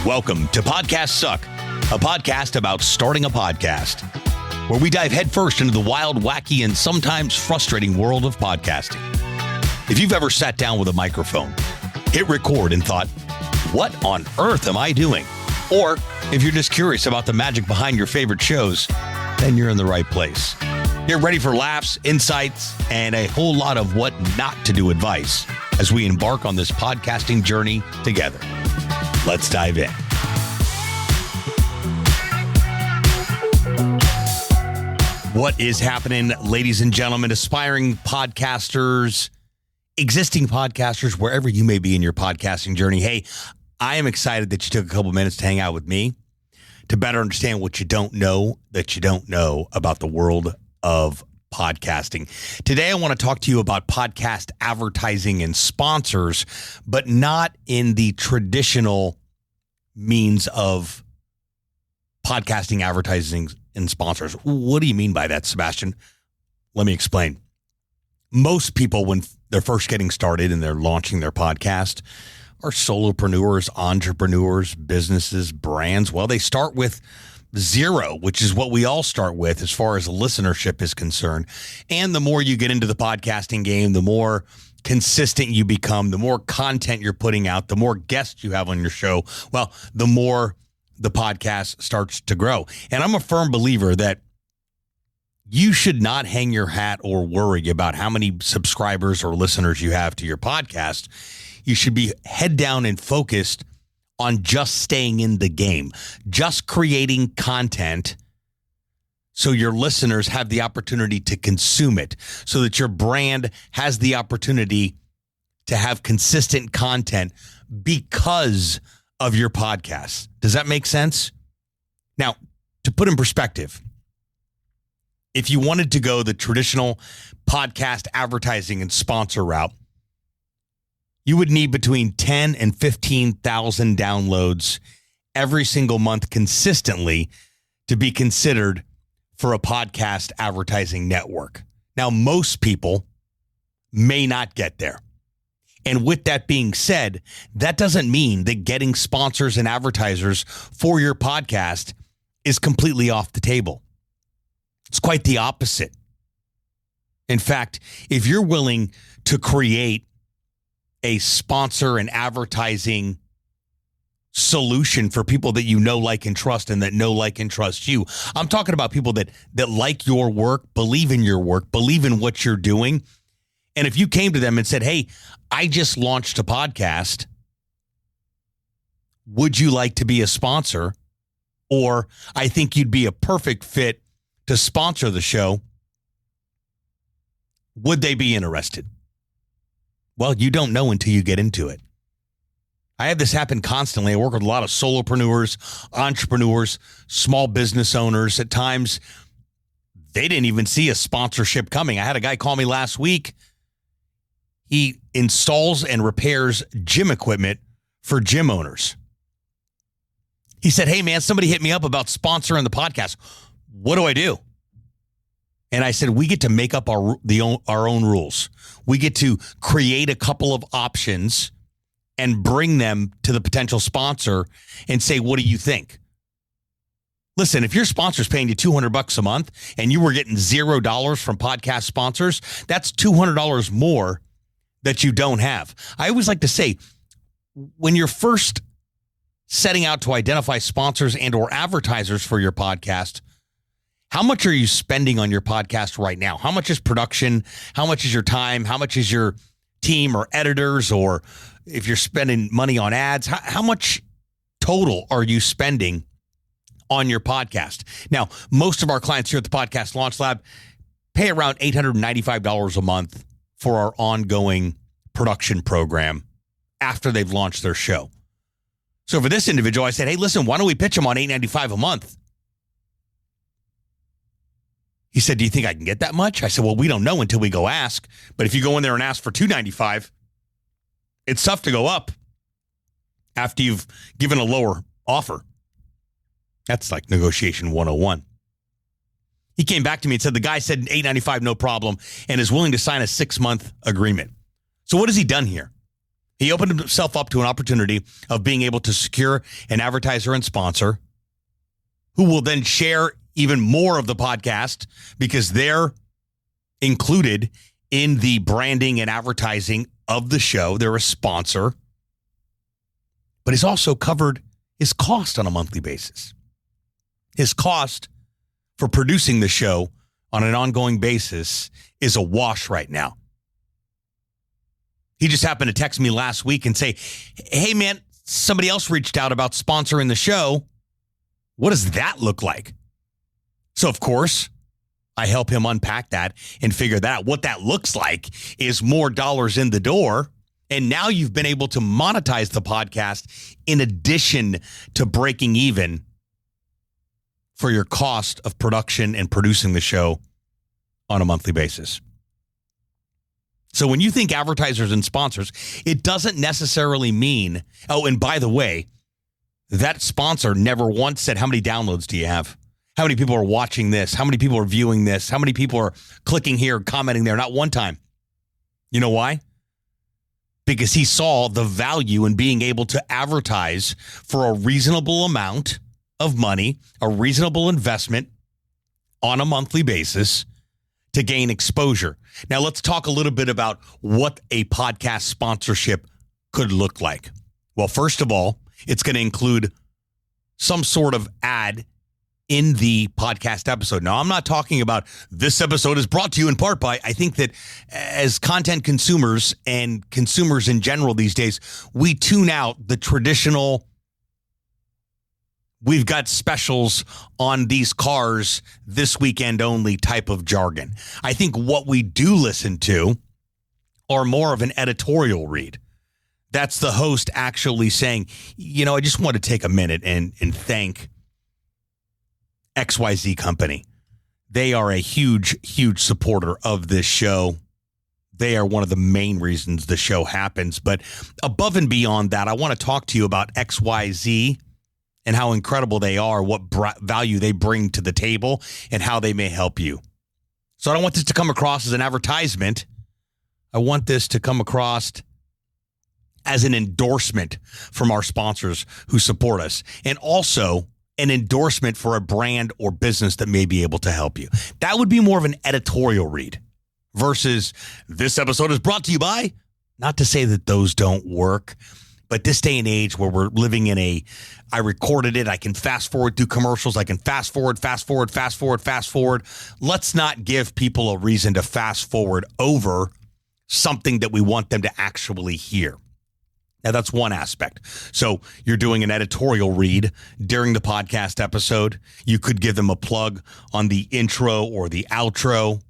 Welcome to Podcast Suck, a podcast about starting a podcast, where we dive headfirst into the wild, wacky, and sometimes frustrating world of podcasting. If you've ever sat down with a microphone, hit record, and thought, what on earth am I doing? Or if you're just curious about the magic behind your favorite shows, then you're in the right place. Get ready for laughs, insights, and a whole lot of what not to do advice as we embark on this podcasting journey together. Let's dive in. What is happening, ladies and gentlemen, aspiring podcasters, existing podcasters, wherever you may be in your podcasting journey? Hey, I am excited that you took a couple minutes to hang out with me to better understand what you don't know that you don't know about the world of podcasting. Today, I want to talk to you about podcast advertising and sponsors, but not in the traditional means of podcasting, advertising, and sponsors. What do you mean by that, Sebastian? Let me explain. Most people, when they're first getting started and they're launching their podcast, are solopreneurs, entrepreneurs, businesses, brands. Well, they start with zero, which is what we all start with as far as listenership is concerned. And the more you get into the podcasting game, the more consistent you become, the more content you're putting out, the more guests you have on your show, well, the more the podcast starts to grow. And I'm a firm believer that you should not hang your hat or worry about how many subscribers or listeners you have to your podcast. You should be head down and focused on just staying in the game, just creating content so your listeners have the opportunity to consume it, so that your brand has the opportunity to have consistent content because of your podcast. Does that make sense? Now, to put in perspective, if you wanted to go the traditional podcast advertising and sponsor route, you would need between 10 and 15,000 downloads every single month consistently to be considered for a podcast advertising network. Now, most people may not get there. And with that being said, that doesn't mean that getting sponsors and advertisers for your podcast is completely off the table. It's quite the opposite. In fact, if you're willing to create a sponsor and advertising solution for people that you know, like, and trust, and that know, like, and trust you. I'm talking about people that like your work, believe in your work, believe in what you're doing. And if you came to them and said, hey, I just launched a podcast, would you like to be a sponsor? Or I think you'd be a perfect fit to sponsor the show. Would they be interested? Well, you don't know until you get into it. I have this happen constantly. I work with a lot of solopreneurs, entrepreneurs, small business owners. At times, they didn't even see a sponsorship coming. I had a guy call me last week. He installs and repairs gym equipment for gym owners. He said, hey, man, somebody hit me up about sponsoring the podcast. What do I do? And I said, we get to make up our own rules. We get to create a couple of options and bring them to the potential sponsor and say, what do you think? Listen, if your sponsor's paying you $200 a month and you were getting $0 from podcast sponsors, that's $200 more that you don't have. I always like to say, when you're first setting out to identify sponsors and or advertisers for your podcast, how much are you spending on your podcast right now? How much is production? How much is your time? How much is your team or editors? Or if you're spending money on ads, how much total are you spending on your podcast? Now, most of our clients here at the Podcast Launch Lab pay around $895 a month for our ongoing production program after they've launched their show. So for this individual, I said, hey, listen, why don't we pitch them on $895 a month? He said, do you think I can get that much? I said, well, we don't know until we go ask. But if you go in there and ask for $295, it's tough to go up after you've given a lower offer. That's like negotiation 101. He came back to me and said, the guy said $895, no problem, and is willing to sign a 6-month agreement. So what has he done here? He opened himself up to an opportunity of being able to secure an advertiser and sponsor who will then share even more of the podcast because they're included in the branding and advertising of the show. They're a sponsor. But he's also covered his cost on a monthly basis. His cost for producing the show on an ongoing basis is a wash right now. He just happened to text me last week and say, hey, man, somebody else reached out about sponsoring the show. What does that look like? So, of course, I help him unpack that and figure that out. What that looks like is more dollars in the door. And now you've been able to monetize the podcast in addition to breaking even for your cost of production and producing the show on a monthly basis. So when you think advertisers and sponsors, it doesn't necessarily mean, oh, and by the way, that sponsor never once said, how many downloads do you have? How many people are watching this? How many people are viewing this? How many people are clicking here, commenting there? Not one time. You know why? Because he saw the value in being able to advertise for a reasonable amount of money, a reasonable investment on a monthly basis to gain exposure. Now, let's talk a little bit about what a podcast sponsorship could look like. Well, first of all, it's going to include some sort of ad in the podcast episode. Now, I'm not talking about this episode is brought to you in part by, I think that as content consumers and consumers in general these days, we tune out the traditional, we've got specials on these cars this weekend only type of jargon. I think what we do listen to are more of an editorial read. That's the host actually saying, you know, I just want to take a minute and thank XYZ company. They are a huge, huge supporter of this show. They are one of the main reasons the show happens. But above and beyond that, I want to talk to you about XYZ and how incredible they are, what value they bring to the table, and how they may help you. So I don't want this to come across as an advertisement. I want this to come across as an endorsement from our sponsors who support us, and also an endorsement for a brand or business that may be able to help you. That would be more of an editorial read versus this episode is brought to you by, not to say that those don't work, but this day and age where we're living in I recorded it, I can fast forward through commercials, I can fast forward. Let's not give people a reason to fast forward over something that we want them to actually hear. Now, that's one aspect. So you're doing an editorial read during the podcast episode. You could give them a plug on the intro or the outro.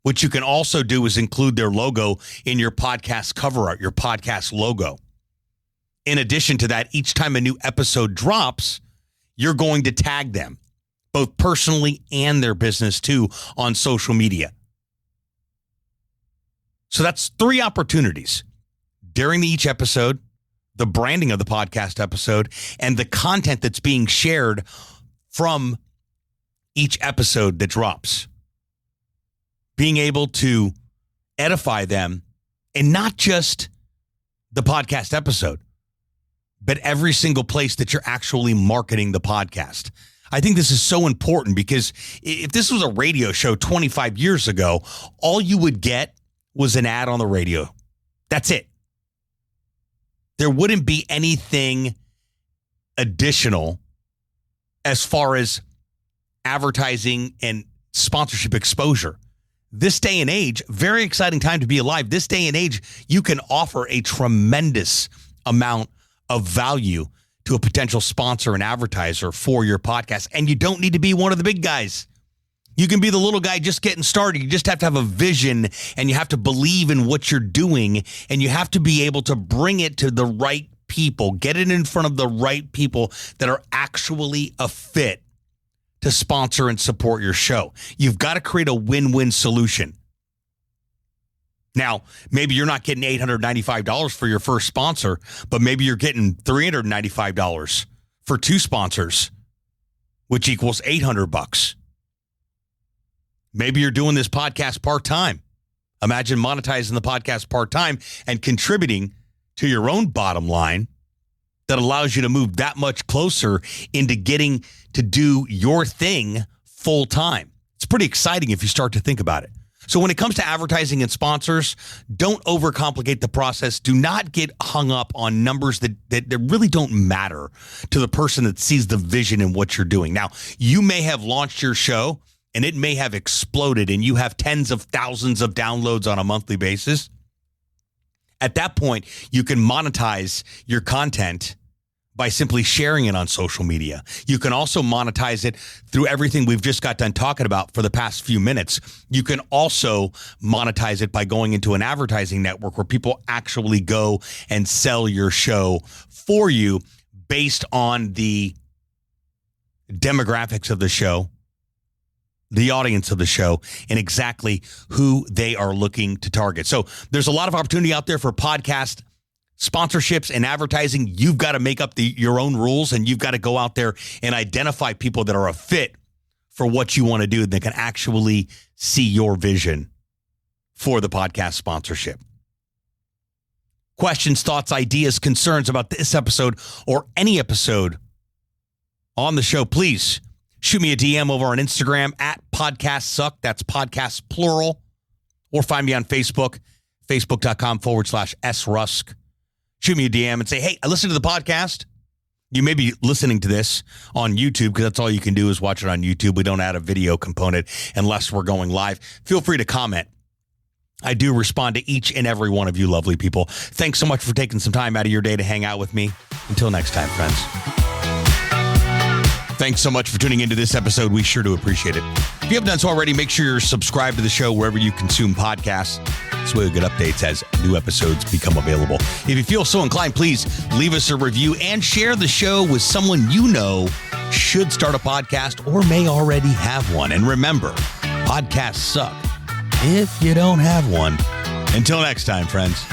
What you can also do is include their logo in your podcast cover art, your podcast logo. In addition to that, each time a new episode drops, you're going to tag them, both personally and their business too, on social media. So that's 3 opportunities. During each episode, the branding of the podcast episode, and the content that's being shared from each episode that drops. Being able to edify them, and not just the podcast episode, but every single place that you're actually marketing the podcast. I think this is so important because if this was a radio show 25 years ago, all you would get was an ad on the radio. That's it. There wouldn't be anything additional as far as advertising and sponsorship exposure. This day and age, very exciting time to be alive. This day and age, you can offer a tremendous amount of value to a potential sponsor and advertiser for your podcast. And you don't need to be one of the big guys. You can be the little guy just getting started. You just have to have a vision, and you have to believe in what you're doing, and you have to be able to bring it to the right people, get it in front of the right people that are actually a fit to sponsor and support your show. You've got to create a win-win solution. Now, maybe you're not getting $895 for your first sponsor, but maybe you're getting $395 for 2 sponsors, which equals $800. Maybe you're doing this podcast part-time. Imagine monetizing the podcast part-time and contributing to your own bottom line that allows you to move that much closer into getting to do your thing full time. It's pretty exciting if you start to think about it. So when it comes to advertising and sponsors, don't overcomplicate the process. Do not get hung up on numbers that really don't matter to the person that sees the vision in what you're doing. Now, you may have launched your show and it may have exploded and you have tens of thousands of downloads on a monthly basis. At that point, you can monetize your content by simply sharing it on social media. You can also monetize it through everything we've just got done talking about for the past few minutes. You can also monetize it by going into an advertising network where people actually go and sell your show for you based on the demographics of the show, the audience of the show, and exactly who they are looking to target. So there's a lot of opportunity out there for podcast sponsorships and advertising. You've got to make up your own rules, and you've got to go out there and identify people that are a fit for what you want to do that can actually see your vision for the podcast sponsorship. Questions, thoughts, ideas, concerns about this episode or any episode on the show, please shoot me a DM over on Instagram at podcastsuck. That's podcast plural. Or find me on Facebook, facebook.com/srusk. Shoot me a DM and say, hey, I listened to the podcast. You may be listening to this on YouTube because that's all you can do is watch it on YouTube. We don't add a video component unless we're going live. Feel free to comment. I do respond to each and every one of you lovely people. Thanks so much for taking some time out of your day to hang out with me. Until next time, friends. Thanks so much for tuning into this episode. We sure do appreciate it. If you haven't done so already, make sure you're subscribed to the show wherever you consume podcasts. This way we get updates as new episodes become available. If you feel so inclined, please leave us a review and share the show with someone you know should start a podcast or may already have one. And remember, podcasts suck if you don't have one. Until next time, friends.